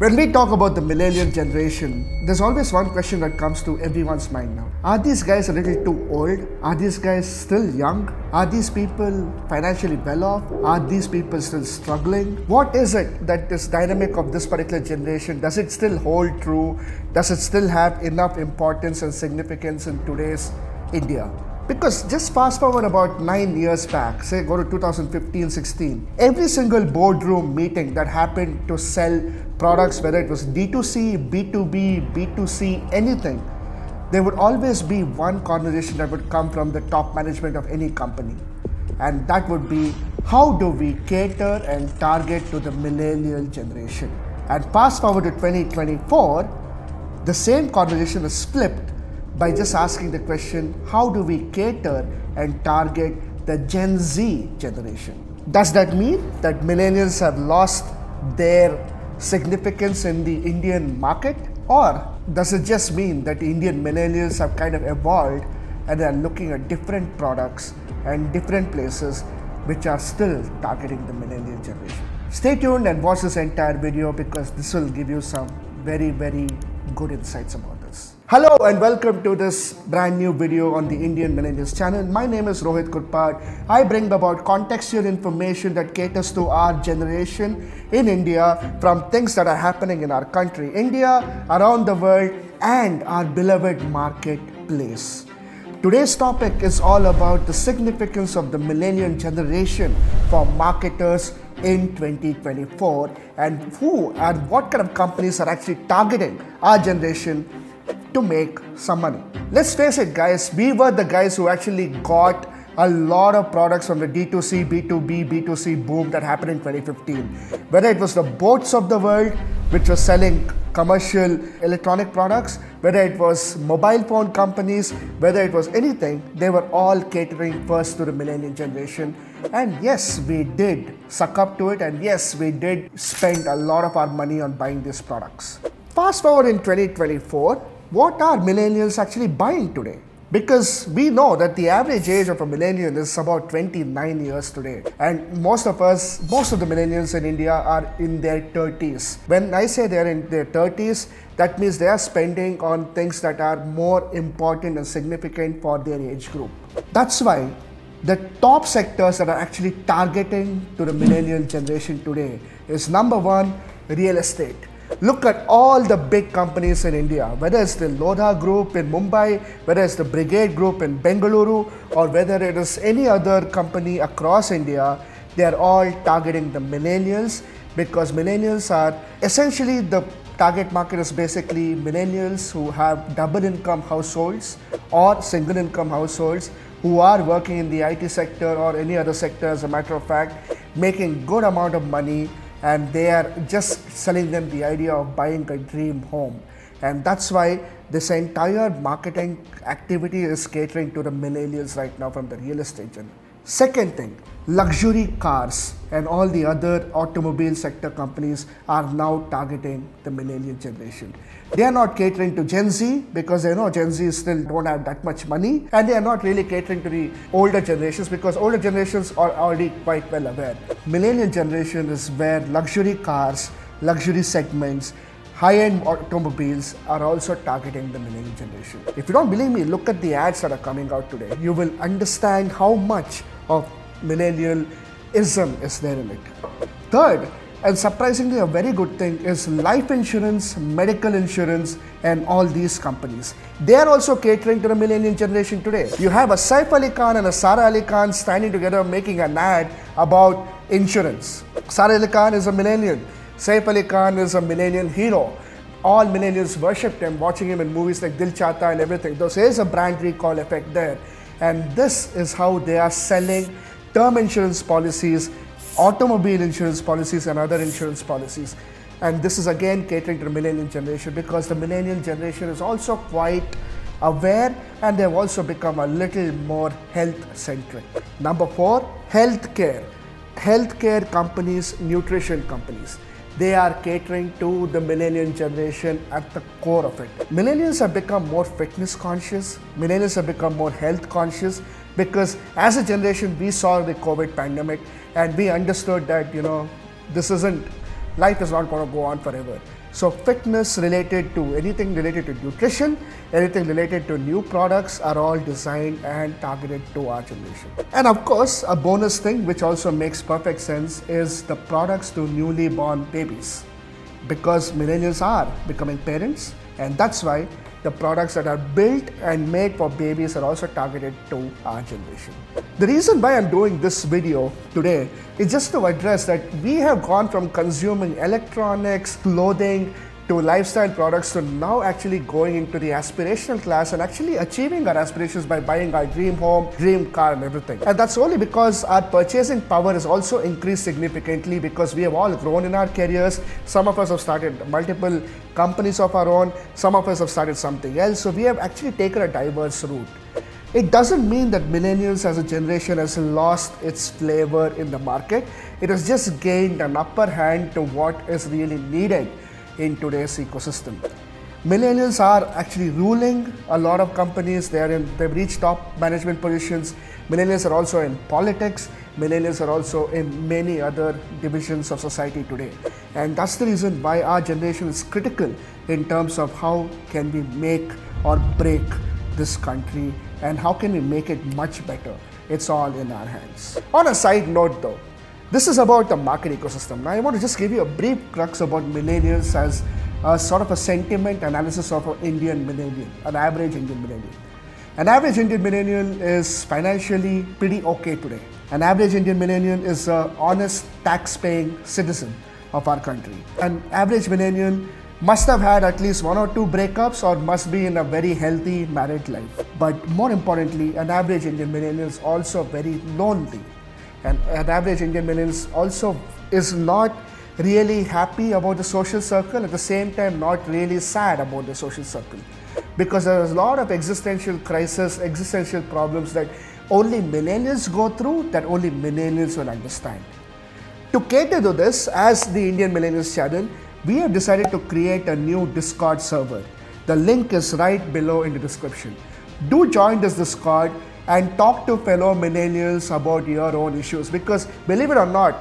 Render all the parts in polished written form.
When we talk about the millennial generation, there's always one question that comes to everyone's mind now. Are these guys a little too old? Are these guys still young? Are these people financially well off? Are these people still struggling? What is it that this dynamic of this particular generation, does it still hold true? Does it still have enough importance and significance in today's India? Because just fast forward about 9 years back, say go to 2015-16, every single boardroom meeting that happened to sell products, whether it was D2C, B2B, B2C, anything, there would always be one conversation that would come from the top management of any company. And that would be, how do we cater and target to the millennial generation? And fast forward to 2024, the same conversation is flipped by just asking the question, how do we cater and target the Gen Z generation? Does that mean that millennials have lost their significance in the Indian market? Or does it just mean that Indian millennials have kind of evolved and are looking at different products and different places which are still targeting the millennial generation? Stay tuned and watch this entire video because this will give you some very, very good insights about this. Hello and welcome to this brand new video on the Indian Millennials channel. My name is Rohit Kurpad. I bring about contextual information that caters to our generation in India from things that are happening in our country, India, around the world, and our beloved marketplace. Today's topic is all about the significance of the millennial generation for marketers in 2024 and who and what kind of companies are actually targeting our generation to make some money. Let's face it, guys, we were the guys who actually got a lot of products from the D2C, B2B, B2C boom that happened in 2015. Whether it was the boats of the world, which was selling commercial electronic products, whether it was mobile phone companies, whether it was anything, they were all catering first to the millennial generation. And yes, we did suck up to it, and yes, we did spend a lot of our money on buying these products. Fast forward in 2024, what are millennials actually buying today? Because we know that the average age of a millennial is about 29 years today. And most of the millennials in India are in their 30s. When I say they're in their 30s, that means they are spending on things that are more important and significant for their age group. That's why the top sectors that are actually targeting to the millennial generation today is number one, real estate. Look at all the big companies in India, whether it's the Lodha Group in Mumbai, whether it's the Brigade Group in Bengaluru, or whether it is any other company across India, they are all targeting the millennials because millennials are essentially the target market is basically millennials who have double income households or single income households who are working in the IT sector or any other sector, as a matter of fact, making good amount of money, and they are just selling them the idea of buying a dream home. And that's why this entire marketing activity is catering to the millennials right now from the real estate genre. Second thing, luxury cars and all the other automobile sector companies are now targeting the millennial generation. They are not catering to Gen Z because they know Gen Z still don't have that much money, and they are not really catering to the older generations because older generations are already quite well aware. Millennial generation is where luxury cars, luxury segments, high-end automobiles are also targeting the millennial generation. If you don't believe me, look at the ads that are coming out today. You will understand how much of millennialism is there in it. Third, and surprisingly a very good thing, is life insurance, medical insurance, and all these companies. They are also catering to the millennial generation today. You have a Saif Ali Khan and a Sara Ali Khan standing together making an ad about insurance. Sara Ali Khan is a millennial. Saif Ali Khan is a millennial hero. All millennials worshipped him, watching him in movies like Dil Chahta and everything. There is a brand recall effect there. And this is how they are selling term insurance policies, automobile insurance policies, and other insurance policies. And this is again catering to the millennial generation because the millennial generation is also quite aware and they've also become a little more health-centric. Number four, healthcare. Healthcare companies, nutrition companies. They are catering to the millennial generation at the core of it. Millennials have become more fitness conscious. Millennials have become more health conscious because as a generation, we saw the COVID pandemic and we understood that, life is not going to go on forever. So fitness related to anything related to nutrition, anything related to new products are all designed and targeted to our generation. And of course, a bonus thing which also makes perfect sense is the products to newly born babies. Because millennials are becoming parents, and that's why the products that are built and made for babies are also targeted to our generation. The reason why I'm doing this video today is just to address that we have gone from consuming electronics, clothing, to lifestyle products to now actually going into the aspirational class and actually achieving our aspirations by buying our dream home, dream car and everything. And that's only because our purchasing power has also increased significantly because we have all grown in our careers. Some of us have started multiple companies of our own, some of us have started something else. So we have actually taken a diverse route. It doesn't mean that millennials as a generation has lost its flavor in the market. It has just gained an upper hand to what is really needed in today's ecosystem. Millennials are actually ruling a lot of companies. They've reached top management positions. Millennials are also in politics. Millennials are also in many other divisions of society today. And that's the reason why our generation is critical in terms of how can we make or break this country and how can we make it much better. It's all in our hands. On a side note though, this is about the market ecosystem. Now I want to just give you a brief crux about millennials as a sort of a sentiment analysis of an Indian millennial, an average Indian millennial. An average Indian millennial is financially pretty okay today. An average Indian millennial is an honest tax-paying citizen of our country. An average millennial must have had at least 1 or 2 breakups or must be in a very healthy married life. But more importantly, an average Indian millennial is also very lonely. And an average Indian millennial also is not really happy about the social circle, at the same time not really sad about the social circle. Because there is a lot of existential crisis, existential problems that only millennials go through, that only millennials will understand. To cater to this, as the Indian Millennials channel, we have decided to create a new Discord server. The link is right below in the description. Do join this Discord and talk to fellow millennials about your own issues, because believe it or not,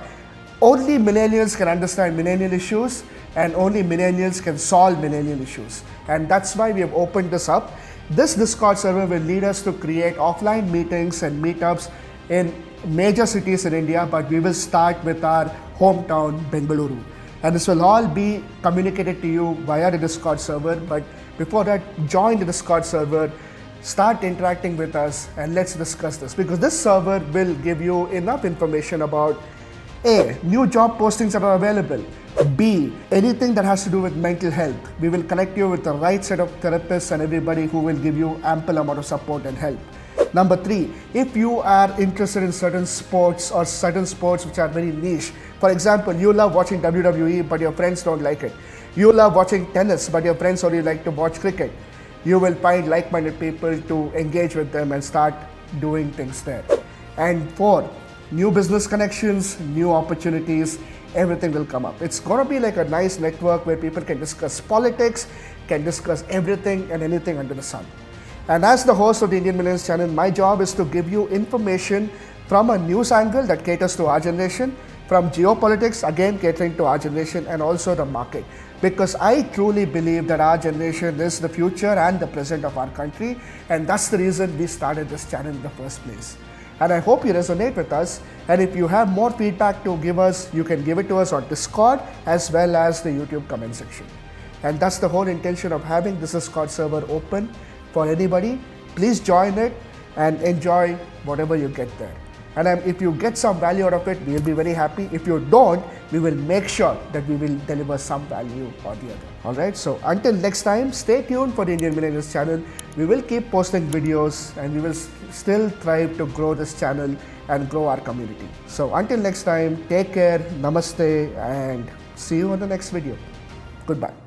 only millennials can understand millennial issues and only millennials can solve millennial issues. And that's why we have opened this up. This Discord server will lead us to create offline meetings and meetups in major cities in India, but we will start with our hometown, Bengaluru. And this will all be communicated to you via the Discord server. But before that, join the Discord server, start interacting with us, and let's discuss this, because this server will give you enough information about A, new job postings that are available, B, anything that has to do with mental health. We will connect you with the right set of therapists and everybody who will give you ample amount of support and help. Number 3, if you are interested in certain sports or certain sports which are very niche, for example, you love watching WWE but your friends don't like it. You love watching tennis but your friends only like to watch cricket. You will find like-minded people to engage with them and start doing things there. And 4, new business connections, new opportunities, everything will come up. It's going to be like a nice network where people can discuss politics, can discuss everything and anything under the sun. And as the host of the Indian Millennials channel, my job is to give you information from a news angle that caters to our generation, from geopolitics, again catering to our generation, and also the market. Because I truly believe that our generation is the future and the present of our country, and that's the reason we started this channel in the first place. And I hope you resonate with us, and if you have more feedback to give us, you can give it to us on Discord as well as the YouTube comment section. And that's the whole intention of having this Discord server open for anybody. Please join it and enjoy whatever you get there. And if you get some value out of it, we will be very happy. If you don't, we will make sure that we will deliver some value or the other. Alright, so until next time, stay tuned for the Indian Millennials channel. We will keep posting videos and we will still thrive to grow this channel and grow our community. So until next time, take care, namaste, and see you on the next video. Goodbye.